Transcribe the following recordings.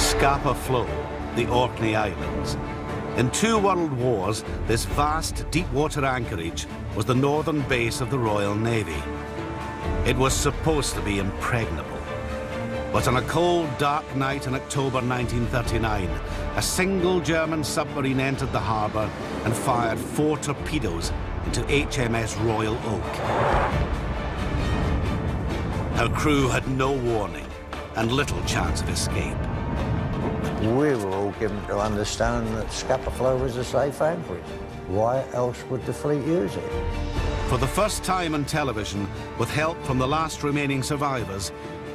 Scapa Flow, the Orkney Islands. In 2 world wars, this vast deep-water anchorage was the northern base of the Royal Navy. It was supposed to be impregnable. But on a cold, dark night in October 1939, a single German submarine entered the harbour and fired 4 torpedoes into HMS Royal Oak. Her crew had no warning and little chance of escape. We were all given to understand that Scapa Flow was a safe anchorage. Why else would the fleet use it? For the first time on television, with help from the last remaining survivors,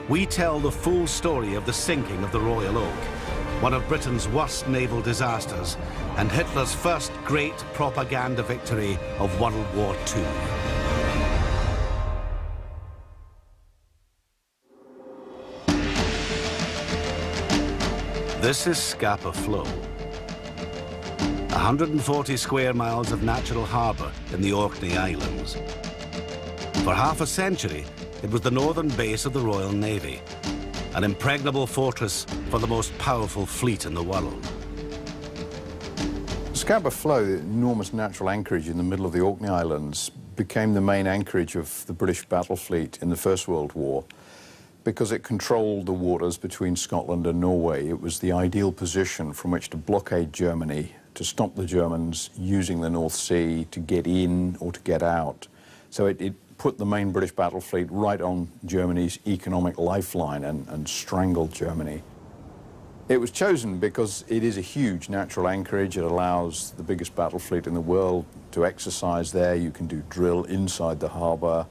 we tell the full story of the sinking of the Royal Oak, one of Britain's worst naval disasters, and Hitler's first great propaganda victory of World War II. This is Scapa Flow, 140 square miles of natural harbour in the Orkney Islands. For half a century, it was the northern base of the Royal Navy, an impregnable fortress for the most powerful fleet in the world. Scapa Flow, the enormous natural anchorage in the middle of the Orkney Islands, became the main anchorage of the British battle fleet in the First World War because it controlled the waters between Scotland and Norway. It was the ideal position from which to blockade Germany, to stop the Germans using the North Sea to get in or to get out. So it put the main British battle fleet right on Germany's economic lifeline and strangled Germany. It was chosen because it is a huge natural anchorage. It allows the biggest battle fleet in the world to exercise there. You can do drill inside the harbour.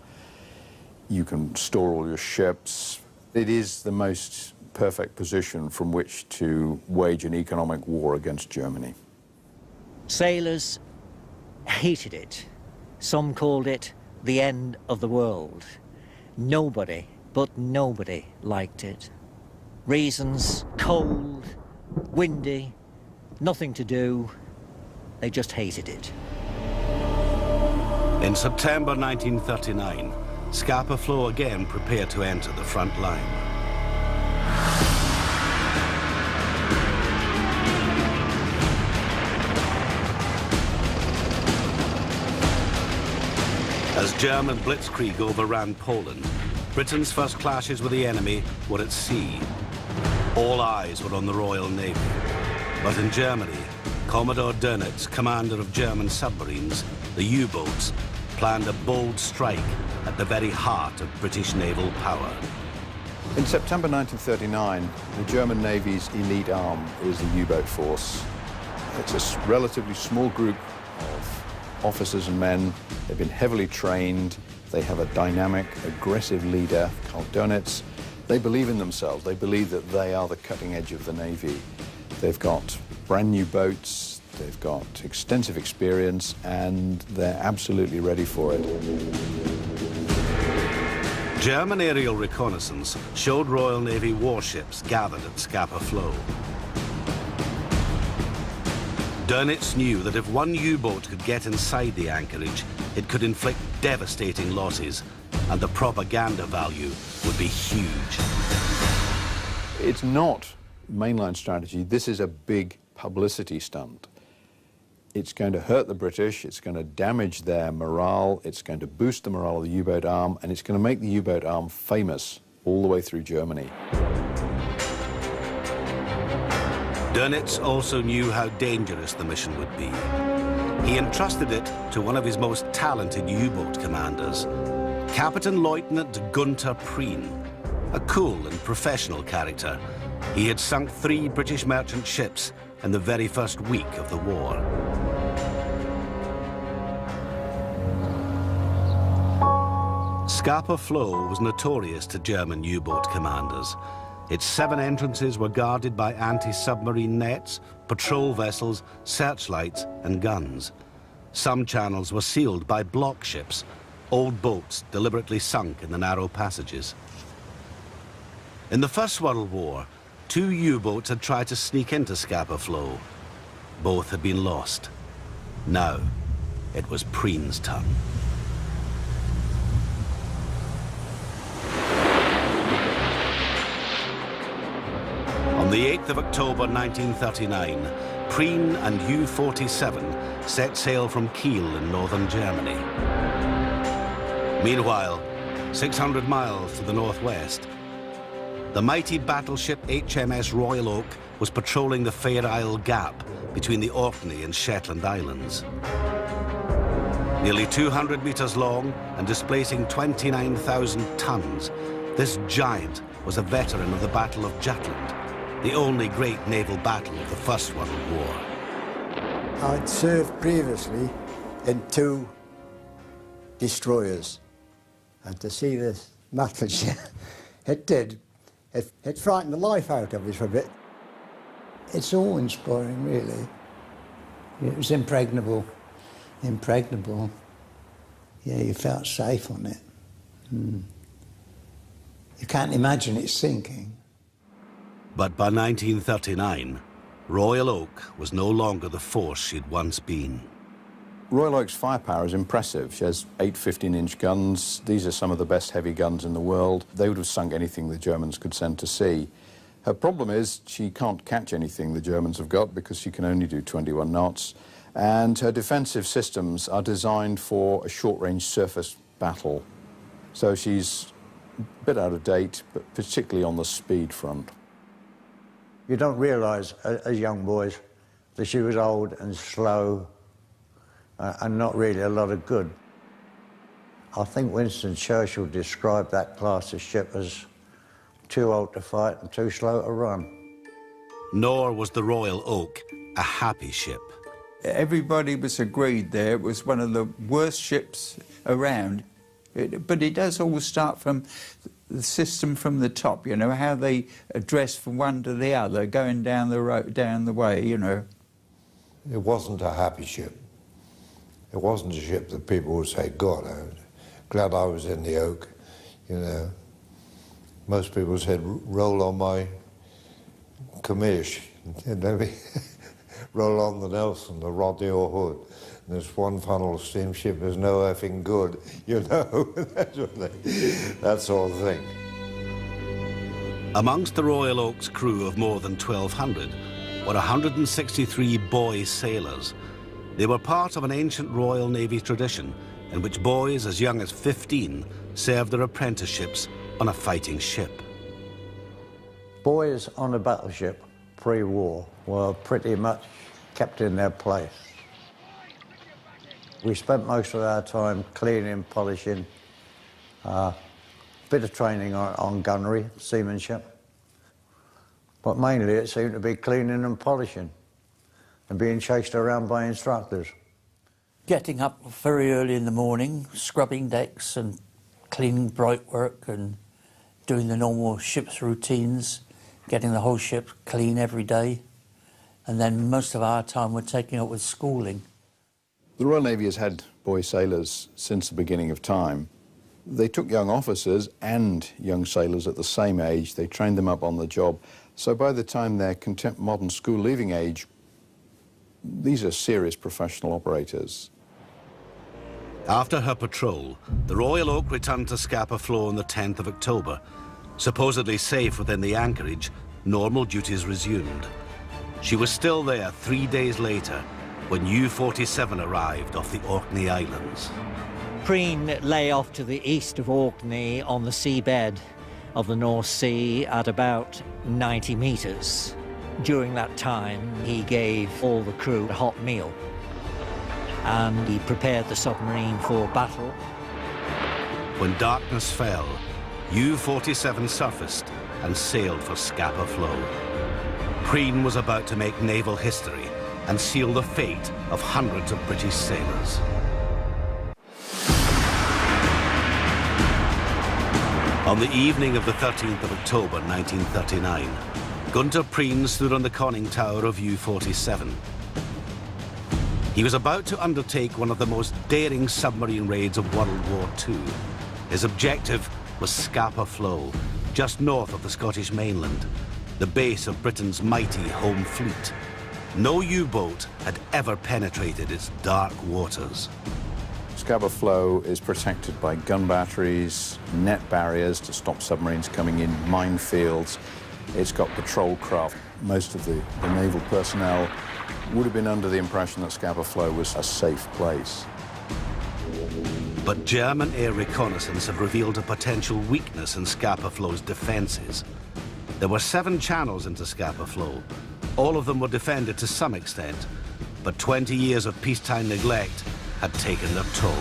You can store all your ships. It is the most perfect position from which to wage an economic war against Germany. Sailors hated it. Some called it the end of the world. Nobody, but nobody, liked it. Reasons: cold, windy, nothing to do. They just hated it. In September 1939, Scapa Flow again prepared to enter the front line. As German blitzkrieg overran Poland, Britain's first clashes with the enemy were at sea. All eyes were on the Royal Navy. But in Germany, Commodore Dönitz, commander of German submarines, the U-boats, planned a bold strike at the very heart of British naval power. In September 1939, the German Navy's elite arm is the U-boat force. It's a relatively small group of officers and men. They've been heavily trained. They have a dynamic, aggressive leader, Karl Dönitz. They believe in themselves. They believe that they are the cutting edge of the Navy. They've got brand new boats. They've got extensive experience, and they're absolutely ready for it. German aerial reconnaissance showed Royal Navy warships gathered at Scapa Flow. Dönitz knew that if one U-boat could get inside the anchorage, it could inflict devastating losses, and the propaganda value would be huge. It's not mainline strategy. This is a big publicity stunt. It's going to hurt the British, it's going to damage their morale, it's going to boost the morale of the U-boat arm, and it's going to make the U-boat arm famous all the way through Germany. Dönitz also knew how dangerous the mission would be. He entrusted it to one of his most talented U-boat commanders, Captain Lieutenant Gunther Prien, a cool and professional character. He had sunk 3 British merchant ships in the very first week of the war. Scapa Flow was notorious to German U-boat commanders. Its 7 entrances were guarded by anti-submarine nets, patrol vessels, searchlights and guns. Some channels were sealed by block ships, old boats deliberately sunk in the narrow passages. In the First World War, 2 U-boats had tried to sneak into Scapa Flow. Both had been lost. Now, it was Prien's turn. On the 8th of October 1939, Prien and U-47 set sail from Kiel in northern Germany. Meanwhile, 600 miles to the northwest, the mighty battleship HMS Royal Oak was patrolling the Fair Isle Gap between the Orkney and Shetland Islands. Nearly 200 meters long and displacing 29,000 tons, this giant was a veteran of the Battle of Jutland, the only great naval battle of the First World War. I'd served previously in 2 destroyers, and to see this battleship, it frightened the life out of us for a bit. It's awe-inspiring, really. It was impregnable. Impregnable. Yeah, you felt safe on it. You can't imagine it sinking. But by 1939, Royal Oak was no longer the force she'd once been. Royal Oak's firepower is impressive. She has 8 15-inch guns. These are some of the best heavy guns in the world. They would have sunk anything the Germans could send to sea. Her problem is she can't catch anything the Germans have got because she can only do 21 knots. And her defensive systems are designed for a short-range surface battle. So she's a bit out of date, but particularly on the speed front. You don't realise, as young boys, that she was old and slow and not really a lot of good. I think Winston Churchill described that class of ship as too old to fight and too slow to run. Nor was the Royal Oak a happy ship. Everybody was agreed there it was one of the worst ships around. But it does all start from the system from the top, you know, how they address from one to the other, going down the road, down the way, you know. It wasn't a happy ship. It wasn't a ship that people would say, God, I'm glad I was in the Oak, you know. Most people said, roll on my commish, you know, roll on the Nelson, the Rodney or Hood. And this one funnel steamship is no effing good, you know, that sort of thing. Amongst the Royal Oak's crew of more than 1,200 were 163 boy sailors. They were part of an ancient Royal Navy tradition in which boys as young as 15 served their apprenticeships on a fighting ship. Boys on a battleship pre-war were pretty much kept in their place. We spent most of our time cleaning, polishing, bit of training on gunnery, seamanship, but mainly it seemed to be cleaning and polishing and being chased around by instructors. Getting up very early in the morning, scrubbing decks and cleaning brightwork and doing the normal ship's routines, getting the whole ship clean every day, and then most of our time we're taking up with schooling. The Royal Navy has had boy sailors since the beginning of time. They took young officers and young sailors at the same age. They trained them up on the job. So by the time they're modern school leaving age, these are serious professional operators. After her patrol, the Royal Oak returned to Scapa Flow on the 10th of October. Supposedly safe within the anchorage, normal duties resumed. She was still there 3 days later when U-47 arrived off the Orkney Islands. Prien lay off to the east of Orkney on the seabed of the North Sea at about 90 metres. During that time, he gave all the crew a hot meal, and he prepared the submarine for battle. When darkness fell, U-47 surfaced and sailed for Scapa Flow. Prien was about to make naval history and seal the fate of hundreds of British sailors. On the evening of the 13th of October 1939, Gunter Prien stood on the conning tower of U-47. He was about to undertake one of the most daring submarine raids of World War II. His objective was Scapa Flow, just north of the Scottish mainland, the base of Britain's mighty home fleet. No U-boat had ever penetrated its dark waters. Scapa Flow is protected by gun batteries, net barriers to stop submarines coming in, minefields. It's got patrol craft. Most of the naval personnel would have been under the impression that Scapa Flow was a safe place. But German air reconnaissance had revealed a potential weakness in Scapa Flow's defences. There were 7 channels into Scapa Flow. All of them were defended to some extent, but 20 years of peacetime neglect had taken their toll.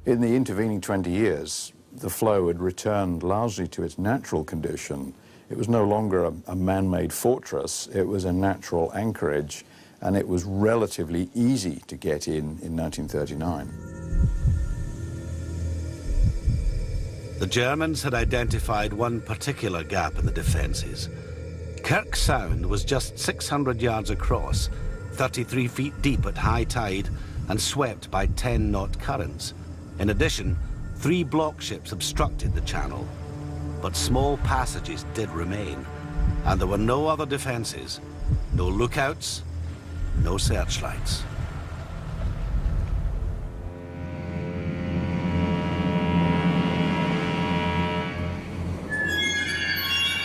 In the intervening 20 years, the flow had returned largely to its natural condition. It was no longer a man-made fortress, it was a natural anchorage, and it was relatively easy to get in 1939. The Germans had identified one particular gap in the defences. Kirk Sound was just 600 yards across, 33 feet deep at high tide, and swept by 10-knot currents. In addition, 3 block ships obstructed the channel. But small passages did remain, and there were no other defences, no lookouts, no searchlights.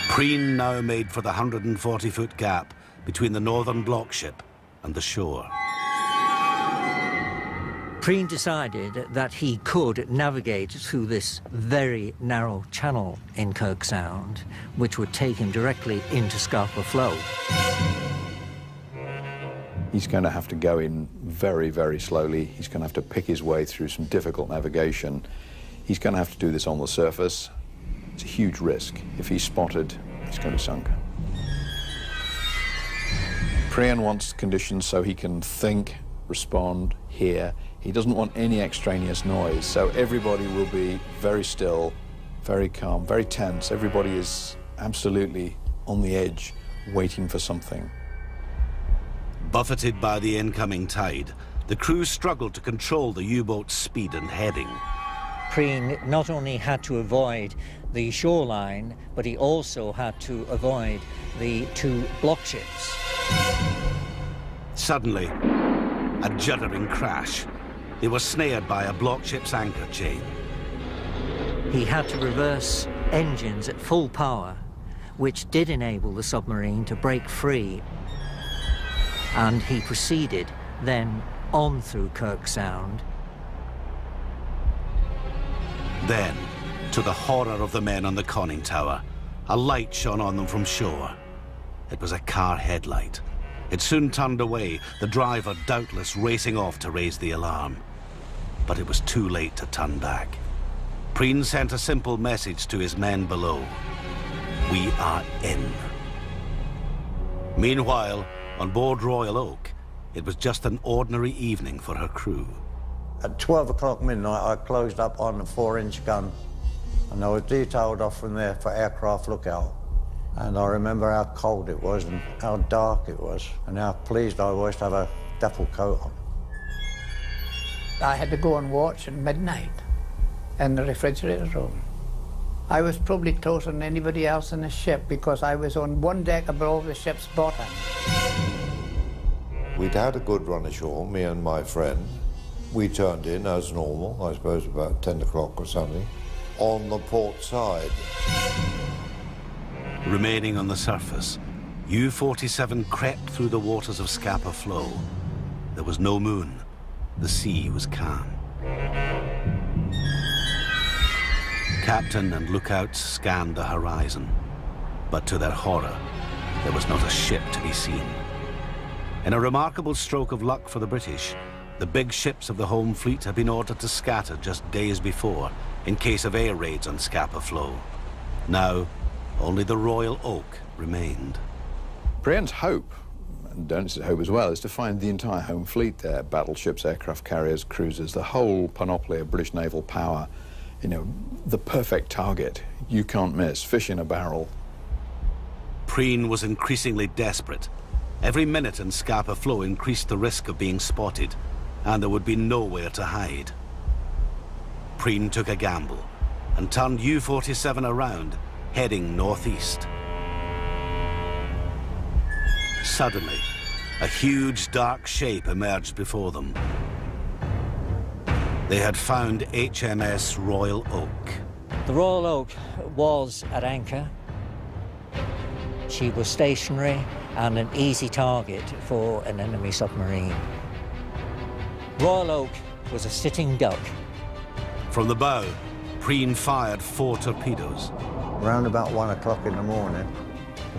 Preen now made for the 140-foot gap between the northern block ship and the shore. Preen decided that he could navigate through this very narrow channel in Kirk Sound, which would take him directly into Scapa Flow. He's going to have to go in very, very slowly. He's going to have to pick his way through some difficult navigation. He's going to have to do this on the surface. It's a huge risk. If he's spotted, he's going to be sunk. Preen wants conditions so he can think, respond, hear. He doesn't want any extraneous noise, so everybody will be very still, very calm, very tense. Everybody is absolutely on the edge, waiting for something. Buffeted by the incoming tide, the crew struggled to control the U-boat's speed and heading. Preen not only had to avoid the shoreline, but he also had to avoid the 2 block ships. Suddenly, a juddering crash. They were snared by a block ship's anchor chain. He had to reverse engines at full power, which did enable the submarine to break free. And he proceeded then on through Kirk Sound. Then, to the horror of the men on the conning tower, a light shone on them from shore. It was a car headlight. It soon turned away, the driver doubtless racing off to raise the alarm. But it was too late to turn back. Preen sent a simple message to his men below. We are in. Meanwhile, on board Royal Oak, it was just an ordinary evening for her crew. At 12 o'clock midnight, I closed up on a 4-inch gun, and I was detailed off from there for aircraft lookout. And I remember how cold it was and how dark it was, and how pleased I was to have a duffel coat on. I had to go and watch at midnight in the refrigerator room. I was probably closer than anybody else in the ship because I was on one deck above the ship's bottom. We'd had a good run ashore, me and my friend. We turned in as normal, I suppose about 10 o'clock or something, on the port side. Remaining on the surface, U-47 crept through the waters of Scapa Flow. There was no moon. The sea was calm. Captain and lookouts scanned the horizon, but to their horror, there was not a ship to be seen. In a remarkable stroke of luck for the British, the big ships of the home fleet had been ordered to scatter just days before in case of air raids on Scapa Flow. Now, only the Royal Oak remained. Preen's hope, and Dönitz' hope as well, is to find the entire home fleet there, battleships, aircraft carriers, cruisers, the whole panoply of British naval power. You know, the perfect target. You can't miss, fish in a barrel. Preen was increasingly desperate. Every minute in Scapa Flow increased the risk of being spotted, and there would be nowhere to hide. Preen took a gamble and turned U-47 around, heading northeast. Suddenly, a huge dark shape emerged before them. They had found HMS Royal Oak. The Royal Oak was at anchor. She was stationary and an easy target for an enemy submarine. Royal Oak was a sitting duck. From the bow, Preen fired 4 torpedoes. Around about 1 o'clock in the morning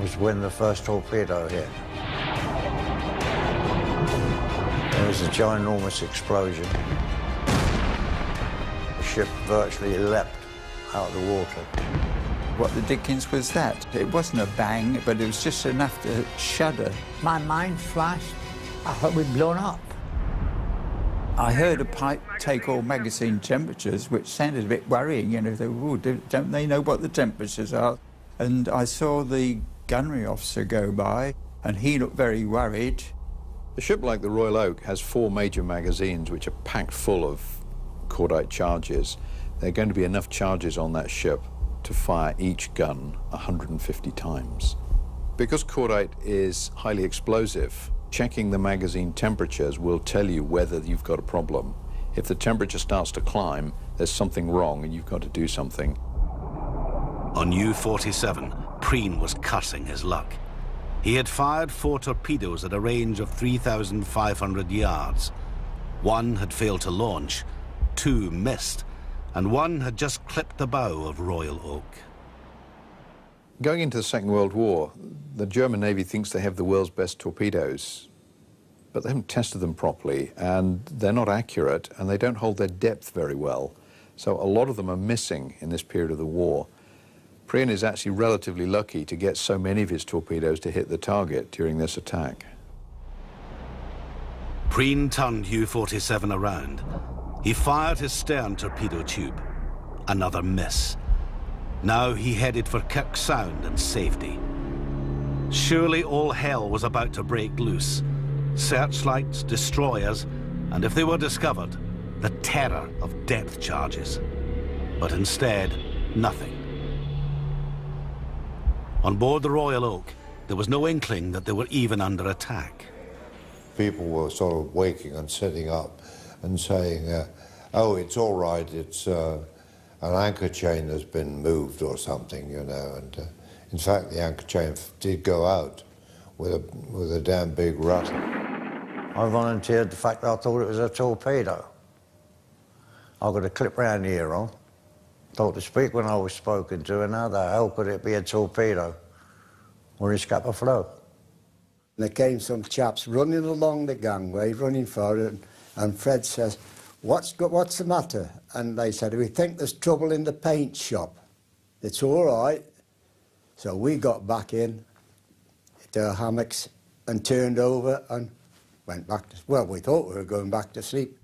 was when the first torpedo hit. There was a ginormous explosion. The ship virtually leapt out of the water. What the dickens was that? It wasn't a bang, but it was just enough to shudder. My mind flashed. I thought we'd blown up. I heard a pipe take all magazine temperatures, which sounded a bit worrying, you know. Ooh, don't they know what the temperatures are? And I saw the gunnery officer go by, and he looked very worried. A ship like the Royal Oak has 4 major magazines which are packed full of cordite charges. There are going to be enough charges on that ship to fire each gun 150 times. Because cordite is highly explosive, checking the magazine temperatures will tell you whether you've got a problem. If the temperature starts to climb, there's something wrong and you've got to do something. On U-47, Preen was cursing his luck. He had fired 4 torpedoes at a range of 3,500 yards. 1 had failed to launch, 2 missed, and 1 had just clipped the bow of Royal Oak. Going into the Second World War, the German Navy thinks they have the world's best torpedoes, but they haven't tested them properly, and they're not accurate, and they don't hold their depth very well. So a lot of them are missing in this period of the war. Preen is actually relatively lucky to get so many of his torpedoes to hit the target during this attack. Preen turned U-47 around. He fired his stern torpedo tube. Another miss. Now he headed for Kirk Sound and safety. Surely all hell was about to break loose. Searchlights, destroyers, and if they were discovered, the terror of depth charges. But instead, nothing. On board the Royal Oak, there was no inkling that they were even under attack. People were sort of waking and sitting up and saying, oh, it's all right, it's an anchor chain has been moved or something, you know. And in fact, the anchor chain did go out with a damn big rattle. I volunteered the fact that I thought it was a torpedo. I got a clip round the ear on. Thought to speak when I was spoken to, and how the hell could it be a torpedo? Or a Scapa Flow? There came some chaps running along the gangway, running forward, and Fred says, what's the matter? And they said, we think there's trouble in the paint shop. It's all right. So we got back in to our hammocks and turned over and went back to, well, we thought we were going back to sleep.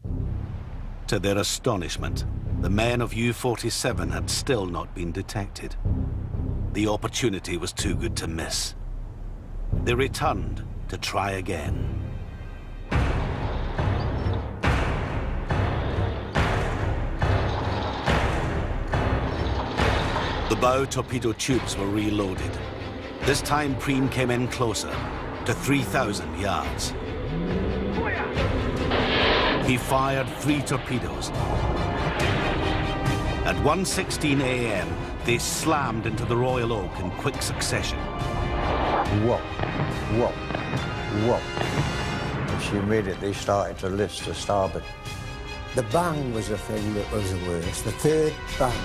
To their astonishment, the men of U-47 had still not been detected. The opportunity was too good to miss. They returned to try again. The bow torpedo tubes were reloaded. This time Preen came in closer, to 3,000 yards. He fired 3 torpedoes. At 1:16 a.m., they slammed into the Royal Oak in quick succession. Whoop, whoop, whoop. And she immediately started to lift to starboard. The bang was the thing that was the worst, the third bang.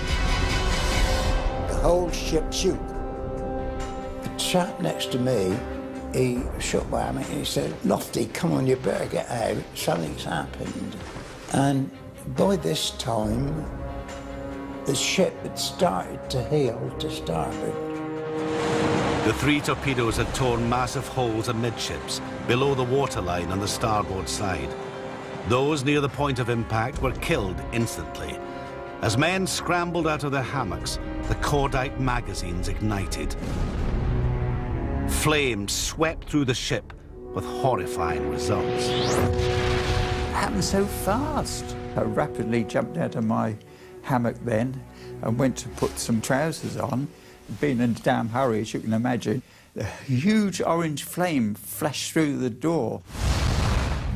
The whole ship shook. The chap next to me, he shook by me and he said, Lofty, come on, you better get out, something's happened. And by this time, the ship had started to heel to starboard. The 3 torpedoes had torn massive holes amidships, below the waterline on the starboard side. Those near the point of impact were killed instantly. As men scrambled out of their hammocks, the cordite magazines ignited. Flames swept through the ship with horrifying results. It happened so fast. I rapidly jumped out of my hammock then and went to put some trousers on. Being in a damn hurry, as you can imagine, a huge orange flame flashed through the door.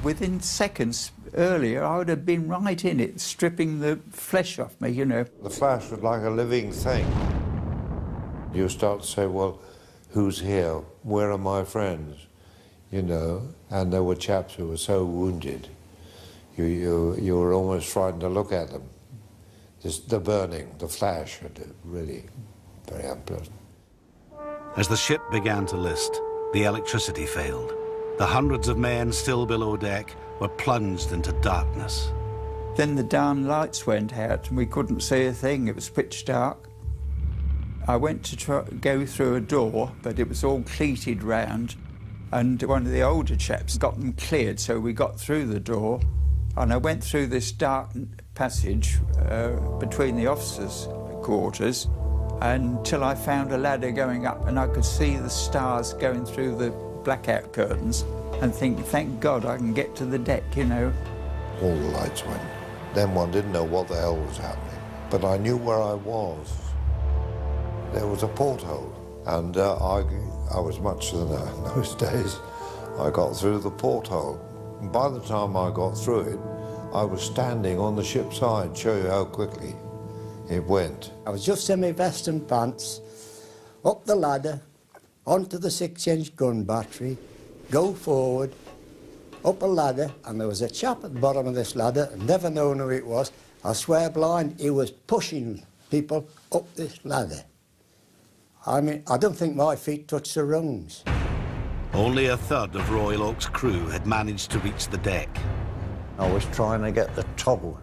Within seconds, earlier, I would have been right in it, stripping the flesh off me, you know. The Flash was like a living thing. You start to say, well, who's here? Where are my friends? You know, and there were chaps who were so wounded, you were almost frightened to look at them. Just the burning, the flash, really very unpleasant. As the ship began to list, the electricity failed. The hundreds of men still below deck were plunged into darkness. Then the darn lights went out and we couldn't see a thing. It was pitch dark. I went to go through a door, but it was all cleated round, and one of the older chaps got them cleared, so we got through the door, and I went through this dark passage between the officers' quarters until I found a ladder going up, and I could see the stars going through the blackout curtains, and think, thank God I can get to the deck, you know. All the lights went. Then one didn't know what the hell was happening, but I knew where I was. There was a porthole, and I was much thinner in those days. I got through the porthole, and by the time I got through it, I was standing on the ship's side, show you how quickly it went. I was just in my vest and pants, up the ladder, onto the 6-inch gun battery, go forward, up a ladder, and there was a chap at the bottom of this ladder, never known who it was. I swear blind, he was pushing people up this ladder. I mean, I don't think my feet touched the rungs. Only a third of Royal Oak's crew had managed to reach the deck. I was trying to get the toggles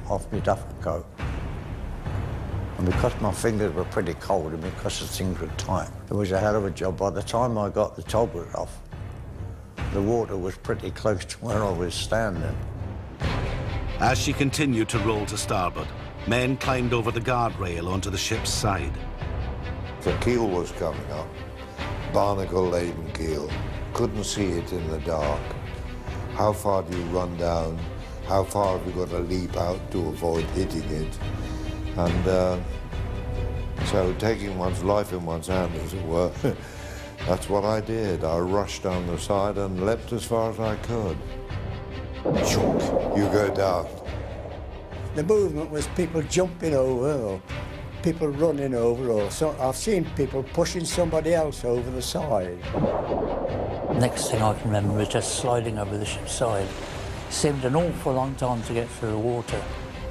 off my duffel coat. And because my fingers were pretty cold and because the things were tight, it was a hell of a job. By the time I got the toggles off, the water was pretty close to where I was standing. As she continued to roll to starboard, men climbed over the guardrail onto the ship's side. The keel was coming up, barnacle-laden keel. Couldn't see it in the dark. How far do you run down? How far have you got to leap out to avoid hitting it? And so taking one's life in one's hand, as it were, that's what I did. I rushed down the side and leapt as far as I could. Chunk, you go down. The movement was people jumping over or people running over, or so I've seen people pushing somebody else over the side. Next thing I can remember was just sliding over the ship's side. It seemed an awful long time to get through the water,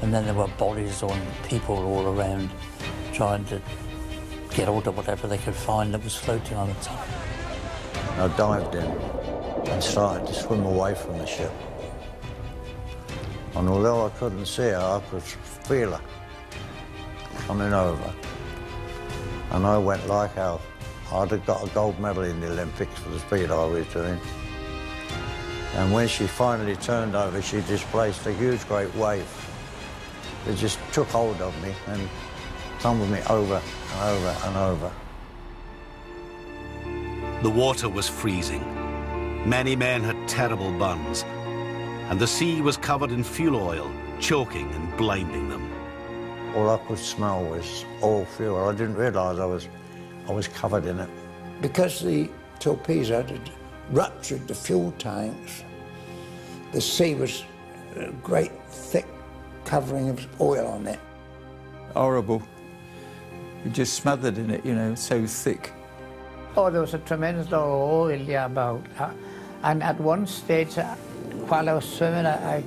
and then there were bodies on people all around trying to get hold of whatever they could find that was floating on the top. I dived in and started to swim away from the ship. And although I couldn't see her, I could feel her coming over. And I went like hell. I'd have got a gold medal in the Olympics for the speed I was doing. And when she finally turned over, she displaced a huge, great wave. It just took hold of me and tumbled me over and over and over. The water was freezing. Many men had terrible burns, and the sea was covered in fuel oil, choking and blinding them. All I could smell was oil fuel. I didn't realise I was covered in it. Because the torpedo had ruptured the fuel tanks, the sea was a great thick covering of oil on it. Horrible. You just smothered in it, you know, so thick. Oh, there was a tremendous lot of oil about. And at one stage, while I was swimming, I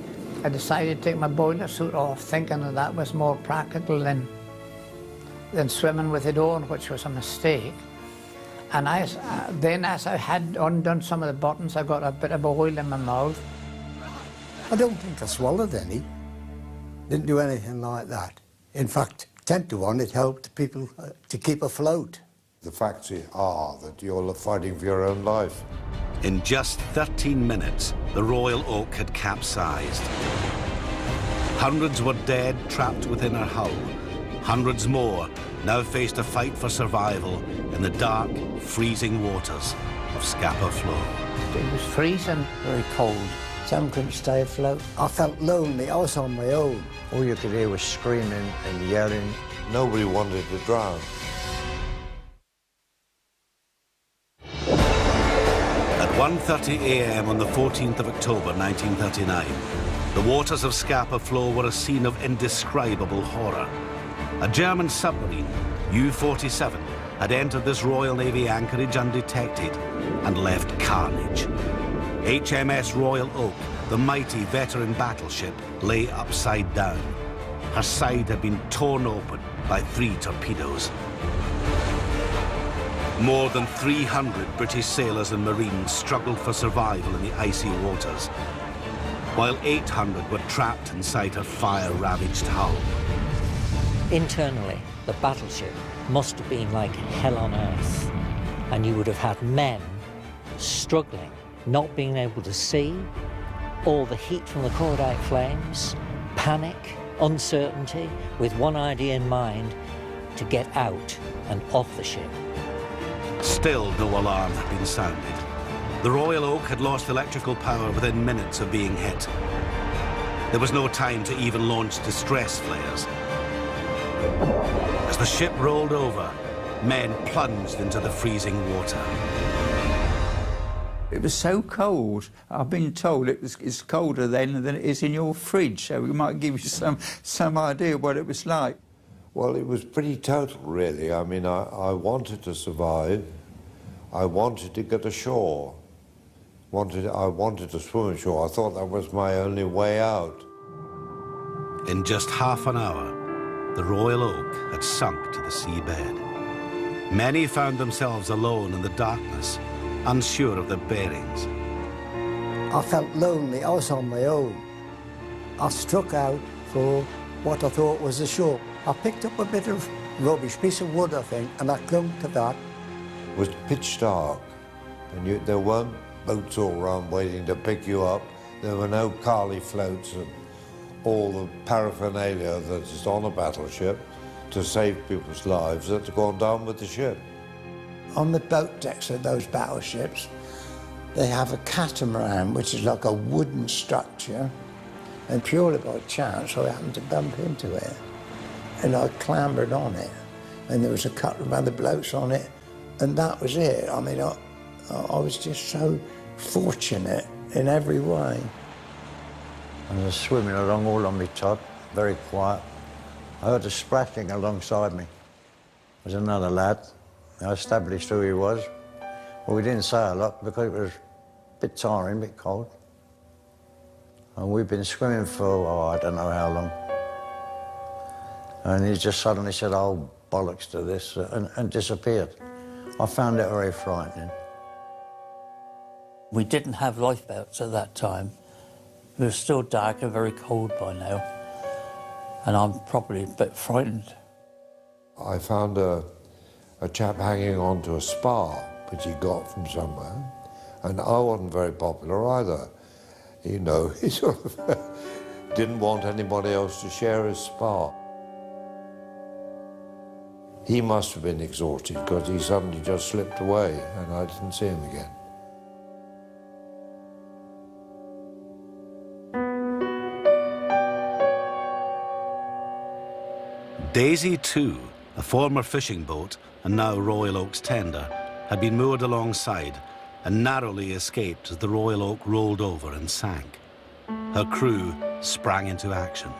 decided to take my boiler suit off, thinking that was more practical than swimming with it on, which was a mistake. And then as I had undone some of the buttons, I got a bit of oil in my mouth. I don't think I swallowed any. Didn't do anything like that. In fact, 10 to 1, it helped people to keep afloat. The facts are that you're fighting for your own life. In just 13 minutes, the Royal Oak had capsized. Hundreds were dead, trapped within her hull. Hundreds more now faced a fight for survival in the dark, freezing waters of Scapa Flow. It was freezing. Very cold. Some couldn't stay afloat. I felt lonely. I was on my own. All you could hear was screaming and yelling. Nobody wanted to drown. At 1:30 a.m. on the 14th of October 1939, The waters of Scapa Flow were a scene of indescribable horror. A German submarine, U-47, had entered this Royal Navy anchorage undetected and left carnage. HMS Royal Oak, the mighty veteran battleship, lay upside down. Her side had been torn open by 3 torpedoes. More than 300 British sailors and Marines struggled for survival in the icy waters, while 800 were trapped inside her fire-ravaged hull. Internally, the battleship must have been like hell on earth, and you would have had men struggling, not being able to see, all the heat from the cordite flames, panic, uncertainty, with one idea in mind: to get out and off the ship. Still no alarm had been sounded. The Royal Oak had lost electrical power within minutes of being hit. There was no time to even launch distress flares. As the ship rolled over, men plunged into the freezing water. It was so cold. I've been told it's colder then than it is in your fridge, so we might give you some idea what it was like. Well, it was pretty total, really. I mean, I wanted to survive. I wanted to get ashore. I wanted to swim ashore. I thought that was my only way out. In just half an hour, the Royal Oak had sunk to the seabed. Many found themselves alone in the darkness, unsure of their bearings. I felt lonely. I was on my own. I struck out for what I thought was a shore. I picked up a bit of rubbish, piece of wood, I think, and I clung to that. It was pitch dark, and there weren't boats all around waiting to pick you up. There were no Carly floats and all the paraphernalia that is on a battleship to save people's lives that had gone down with the ship. On the boat decks of those battleships, they have a catamaran, which is like a wooden structure, and purely by chance I happened to bump into it. And I clambered on it, and there was a couple of other blokes on it, and that was it. I mean, I was just so fortunate in every way. I was swimming along all on my top, very quiet. I heard a splashing alongside me. There was another lad. I established who he was. Well, we didn't say a lot because it was a bit tiring, a bit cold. And we'd been swimming for, I don't know how long. And he just suddenly said, "Oh, bollocks to this," and disappeared. I found it very frightening. We didn't have lifebelts at that time. It was still dark and very cold by now, and I'm probably a bit frightened. I found a chap hanging onto a spar, which he got from somewhere, and I wasn't very popular either. You know, he sort of didn't want anybody else to share his spar. He must have been exhausted because he suddenly just slipped away and I didn't see him again. Daisy 2, a former fishing boat and now Royal Oak's tender, had been moored alongside and narrowly escaped as the Royal Oak rolled over and sank. Her crew sprang into action.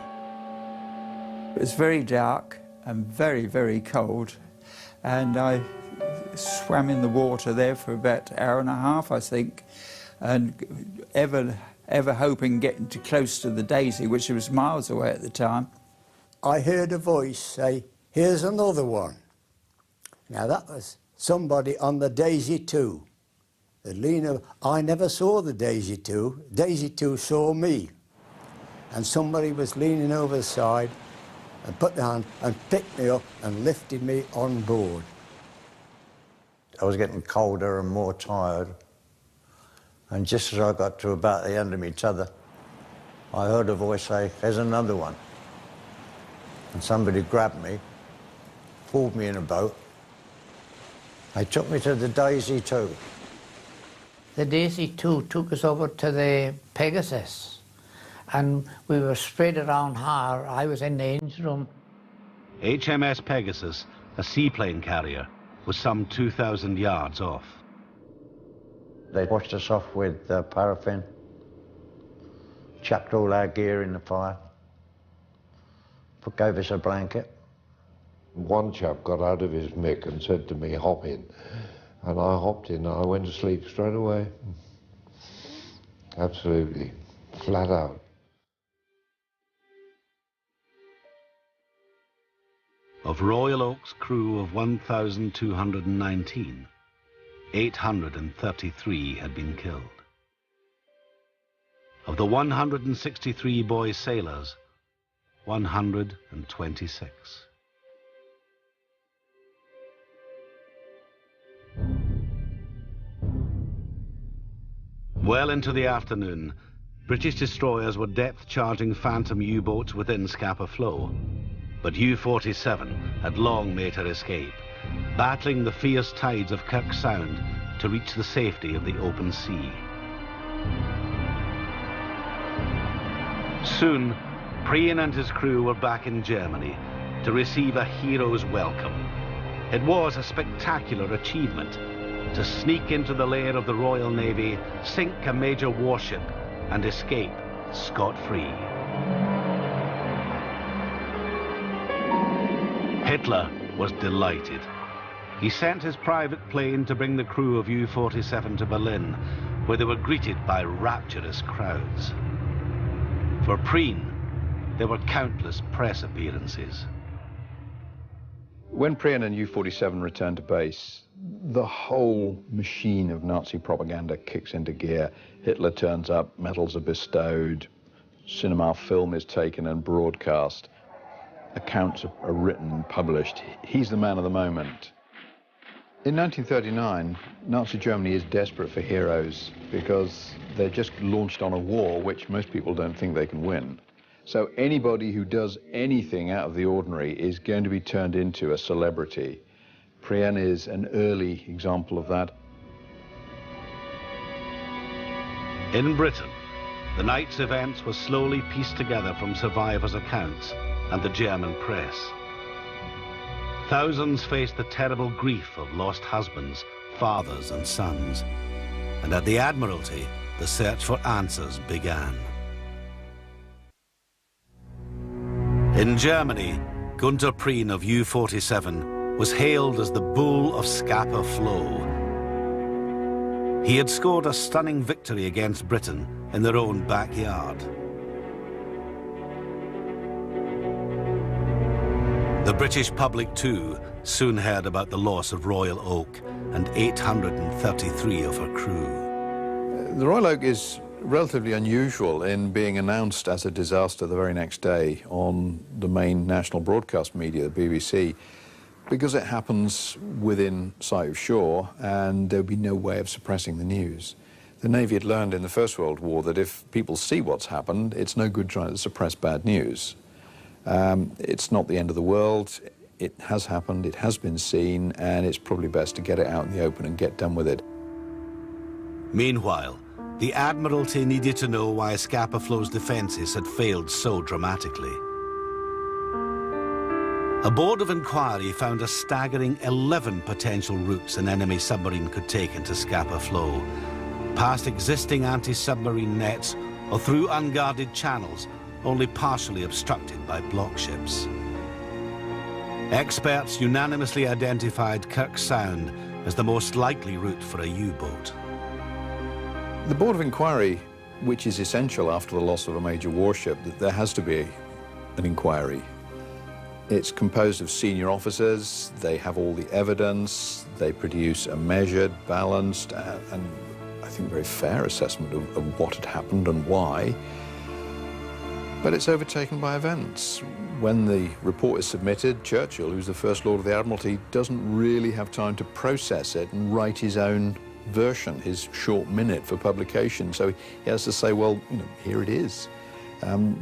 It was very dark and very, very cold, and I swam in the water there for about an hour and a half, I think, and ever hoping getting too close to the Daisy, which was miles away at the time. I heard a voice say, "Here's another one." Now that was somebody on the Daisy 2. I never saw the Daisy 2. Daisy 2 saw me. And somebody was leaning over the side and put their hand and picked me up and lifted me on board. I was getting colder and more tired. And just as I got to about the end of my tether, I heard a voice say, "There's another one." And somebody grabbed me, pulled me in a boat. They took me to the Daisy 2. The Daisy 2 took us over to the Pegasus, and we were spread around her. I was in the engine room. HMS Pegasus, a seaplane carrier, was some 2,000 yards off. They washed us off with paraffin, chucked all our gear in the fire, gave us a blanket. One chap got out of his mick and said to me, hop in. And I hopped in and I went to sleep straight away. Absolutely, flat out. Of Royal Oak's crew of 1,219, 833 had been killed. Of the 163 boy sailors, 126. Well into the afternoon, British destroyers were depth-charging Phantom U-boats within Scapa Flow, but U-47 had long made her escape, battling the fierce tides of Kirk Sound to reach the safety of the open sea. Soon, Prien and his crew were back in Germany to receive a hero's welcome. It was a spectacular achievement to sneak into the lair of the Royal Navy, sink a major warship, and escape scot-free. Hitler was delighted. He sent his private plane to bring the crew of U-47 to Berlin, where they were greeted by rapturous crowds. For Prien, there were countless press appearances. When Prien and U-47 returned to base, the whole machine of Nazi propaganda kicks into gear. Hitler turns up, medals are bestowed, cinema film is taken and broadcast, accounts are written and published. He's the man of the moment. In 1939, Nazi Germany is desperate for heroes because they're just launched on a war which most people don't think they can win. So anybody who does anything out of the ordinary is going to be turned into a celebrity. Prien is an early example of that. In Britain, the night's events were slowly pieced together from survivors' accounts and the German press. Thousands faced the terrible grief of lost husbands, fathers and sons. And at the Admiralty, the search for answers began. In Germany, Gunther Prien of U-47 was hailed as the bull of Scapa Flow. He had scored a stunning victory against Britain in their own backyard. The British public, too, soon heard about the loss of Royal Oak and 833 of her crew. The Royal Oak is relatively unusual in being announced as a disaster the very next day on the main national broadcast media, the BBC, because it happens within sight of shore and there would be no way of suppressing the news. The Navy had learned in the First World War that if people see what's happened, it's no good trying to suppress bad news. It's not the end of the world. It has happened, it has been seen, and it's probably best to get it out in the open and get done with it. Meanwhile, the Admiralty needed to know why Scapa Flow's defences had failed so dramatically. A board of inquiry found a staggering 11 potential routes an enemy submarine could take into Scapa Flow, past existing anti-submarine nets or through unguarded channels only partially obstructed by block ships. Experts unanimously identified Kirk Sound as the most likely route for a U-boat. The Board of Inquiry, which is essential after the loss of a major warship, that there has to be an inquiry. It's composed of senior officers, they have all the evidence, they produce a measured, balanced, and I think very fair assessment of what had happened and why. But it's overtaken by events. When the report is submitted, Churchill, who's the First Lord of the Admiralty, doesn't really have time to process it and write his own version, his short minute for publication. So he has to say, well, you know, here it is.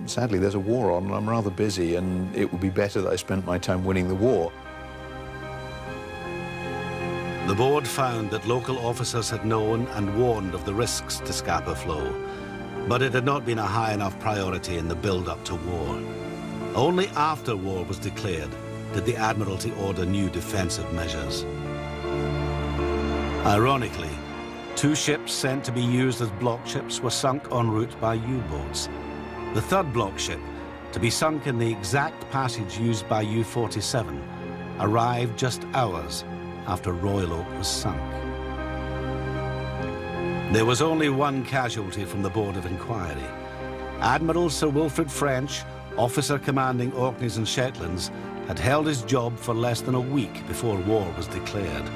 Sadly, there's a war on and I'm rather busy and it would be better that I spent my time winning the war. The board found that local officers had known and warned of the risks to Scapa Flow, but it had not been a high enough priority in the build-up to war. Only after war was declared did the Admiralty order new defensive measures. Ironically, 2 ships sent to be used as block ships were sunk en route by U-boats, The third block ship, to be sunk in the exact passage used by U-47, arrived just hours after Royal Oak was sunk. There was only one casualty from the Board of Inquiry. Admiral Sir Wilfrid French, officer commanding Orkneys and Shetlands, had held his job for less than a week before war was declared.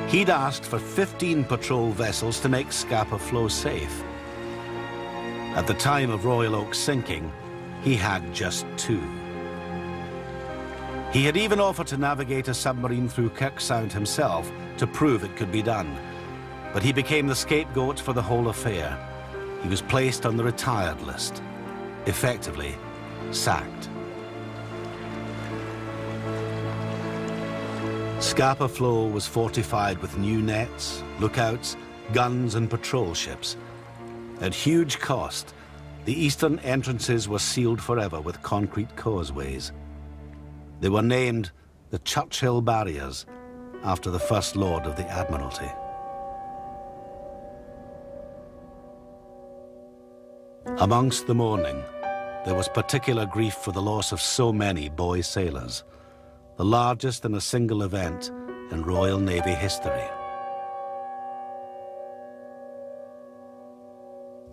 He'd asked for 15 patrol vessels to make Scapa Flow safe. At the time of Royal Oak's sinking, he had just 2. He had even offered to navigate a submarine through Kirk Sound himself to prove it could be done, but he became the scapegoat for the whole affair. He was placed on the retired list, effectively sacked. Scapa Flow was fortified with new nets, lookouts, guns and patrol ships. At huge cost, the eastern entrances were sealed forever with concrete causeways. They were named the Churchill Barriers, after the First Lord of the Admiralty. Amongst the mourning, there was particular grief for the loss of so many boy sailors, the largest in a single event in Royal Navy history.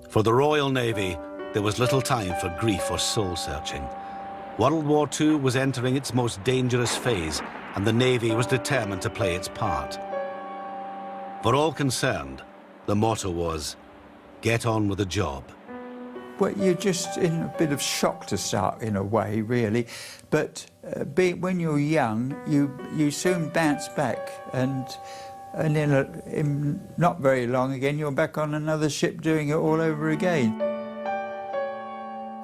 For the Royal Navy, there was little time for grief or soul-searching. World War II was entering its most dangerous phase, and the Navy was determined to play its part. For all concerned, the motto was, get on with the job. Well, you're just in a bit of shock to start, in a way, really. But when you're young, you soon bounce back, and in not very long again, you're back on another ship doing it all over again.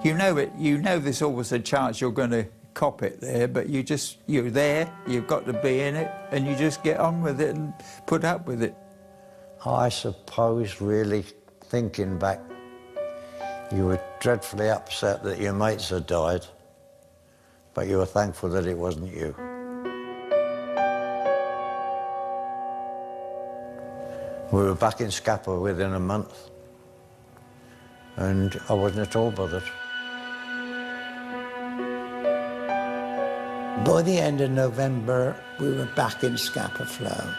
You know it. You know there's always a chance you're going to cop it there, but you're there. You've got to be in it, and you just get on with it and put up with it. I suppose, really, thinking back, you were dreadfully upset that your mates had died, but you were thankful that it wasn't you. We were back in Scapa within a month, and I wasn't at all bothered. By the end of November, we were back in Scapa Flow.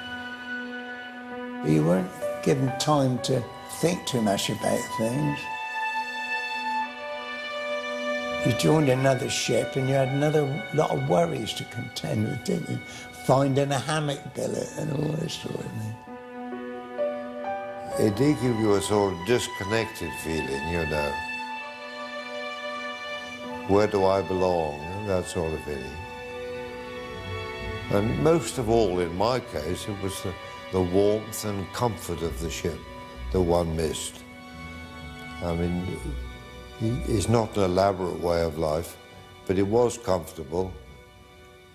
You weren't given time to think too much about things. You joined another ship and you had another lot of worries to contend with, didn't you? Finding a hammock billet and all this sort of thing. It did give you a sort of disconnected feeling, you know. Where do I belong? That sort of feeling. And most of all, in my case, it was the warmth and comfort of the ship that one missed. I mean, it's not an elaborate way of life, but it was comfortable.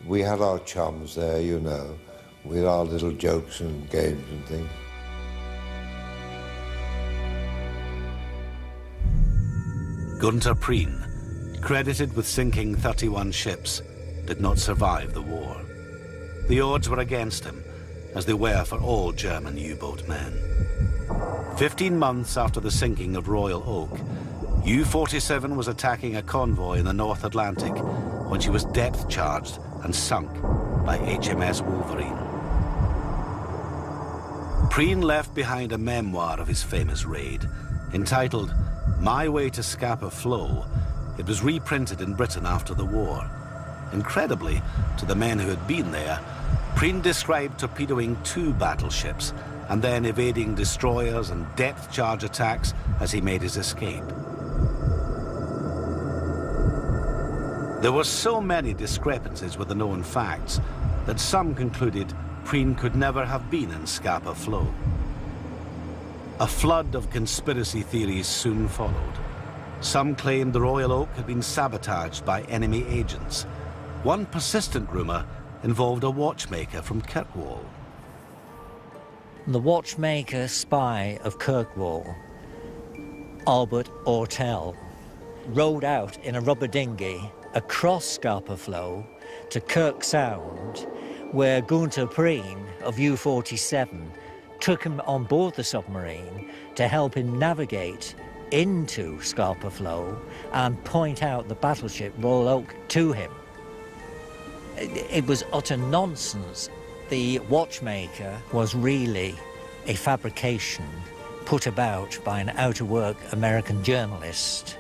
We had our chums there, you know, with our little jokes and games and things. Gunter Preen, credited with sinking 31 ships, did not survive the war. The odds were against him, as they were for all German U-boat men. 15 months after the sinking of Royal Oak, U-47 was attacking a convoy in the North Atlantic when she was depth-charged and sunk by HMS Wolverine. Preen left behind a memoir of his famous raid, entitled My Way to Scapa Flow. It was reprinted in Britain after the war. Incredibly, to the men who had been there, Preen described torpedoing 2 battleships and then evading destroyers and depth charge attacks as he made his escape. There were so many discrepancies with the known facts that some concluded Preen could never have been in Scapa Flow. A flood of conspiracy theories soon followed. Some claimed the Royal Oak had been sabotaged by enemy agents. One persistent rumour involved a watchmaker from Kirkwall. The watchmaker spy of Kirkwall, Albert Ortel, rowed out in a rubber dinghy across Scapa Flow to Kirk Sound, where Gunter Preen of U-47 took him on board the submarine to help him navigate into Scapa Flow and point out the battleship Royal Oak to him. It was utter nonsense. The watchmaker was really a fabrication put about by an out-of-work American journalist.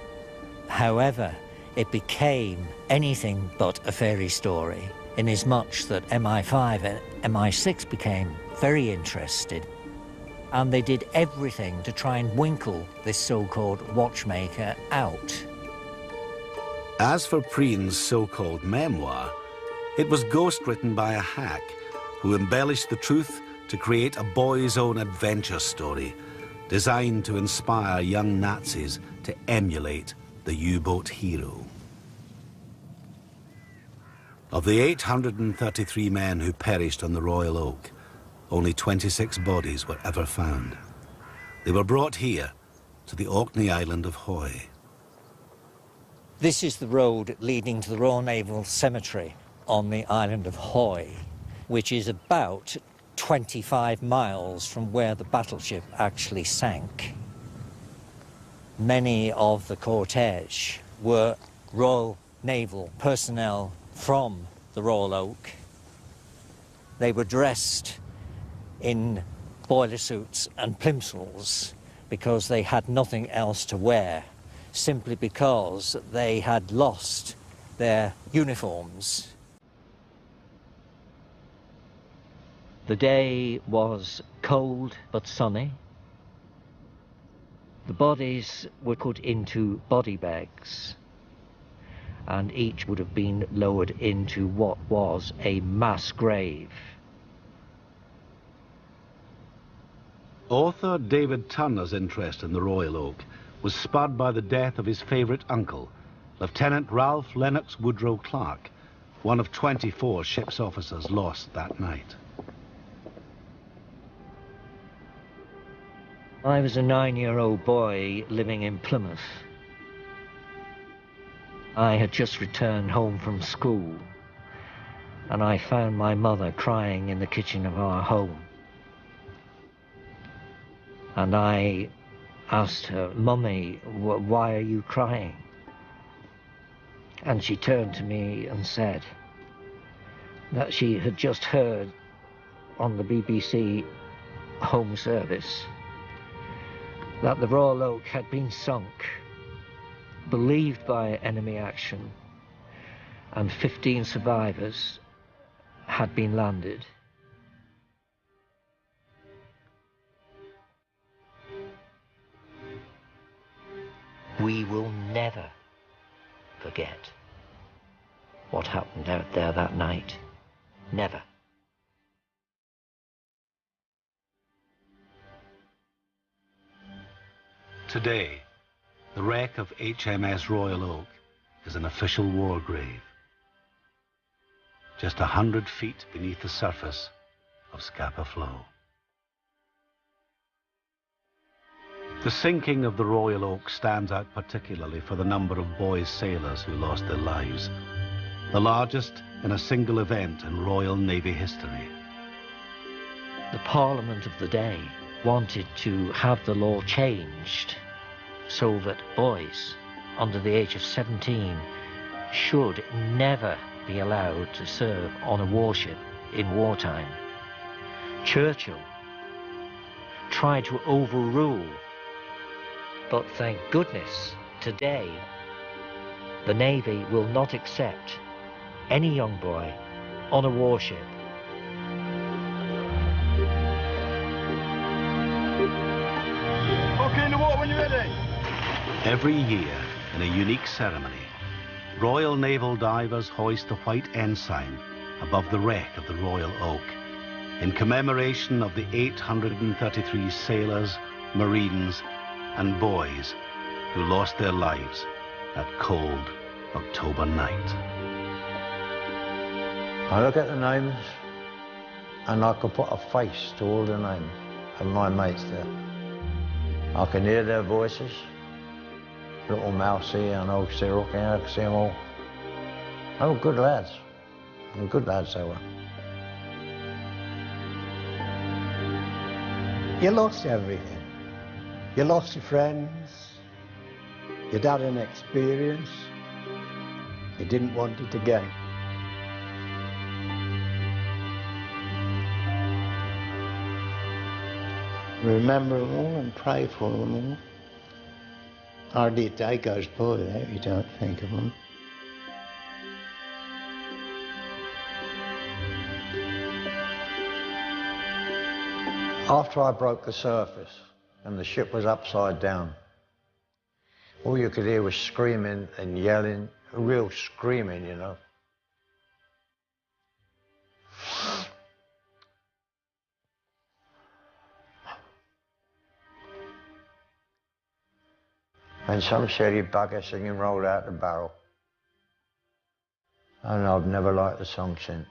However, it became anything but a fairy story, inasmuch that MI5 and MI6 became very interested, and they did everything to try and winkle this so-called watchmaker out. As for Preen's so-called memoir, it was ghost-written by a hack who embellished the truth to create a boy's own adventure story designed to inspire young Nazis to emulate the U-boat hero. Of the 833 men who perished on the Royal Oak, only 26 bodies were ever found. They were brought here to the Orkney island of Hoy. This is the road leading to the Royal Naval Cemetery on the island of Hoy, which is about 25 miles from where the battleship actually sank. Many of the cortege were Royal Naval personnel from the Royal Oak. They were dressed in boiler suits and plimsolls because they had nothing else to wear, simply because they had lost their uniforms. The day was cold but sunny. The bodies were put into body bags, and each would have been lowered into what was a mass grave. Author David Turner's interest in the Royal Oak was spurred by the death of his favourite uncle, Lieutenant Ralph Lennox Woodrow Clark, one of 24 ship's officers lost that night. I was a 9-year-old boy living in Plymouth. I had just returned home from school, and I found my mother crying in the kitchen of our home. And I asked her, "Mummy, why are you crying?" And she turned to me and said that she had just heard on the BBC Home Service that the Royal Oak had been sunk, believed by enemy action, and 15 survivors had been landed. We will never forget what happened out there that night. Never. Today, the wreck of HMS Royal Oak is an official war grave, just 100 feet beneath the surface of Scapa Flow. The sinking of the Royal Oak stands out particularly for the number of boy sailors who lost their lives, the largest in a single event in Royal Navy history. The Parliament of the day wanted to have the law changed so that boys under the age of 17 should never be allowed to serve on a warship in wartime. Churchill tried to overrule, but thank goodness today the Navy will not accept any young boy on a warship. Okay, in the water when you're ready. Every year, in a unique ceremony, Royal Naval divers hoist the white ensign above the wreck of the Royal Oak in commemoration of the 833 sailors, Marines, and boys who lost their lives that cold October night. I look at the names and I can put a face to all the names of my mates there. I can hear their voices. Little Mousy and old Cyril, I can see them all. They were good lads. And good lads they were. You lost everything. You lost your friends, You'd had an experience, you didn't want it again. Remember them all and pray for them all. Hardly a day goes by that you don't think of them. After I broke the surface and the ship was upside down, all you could hear was screaming and yelling, real screaming, you know. And some silly bugger singing Roll Out the Barrel. And I've never liked the song since.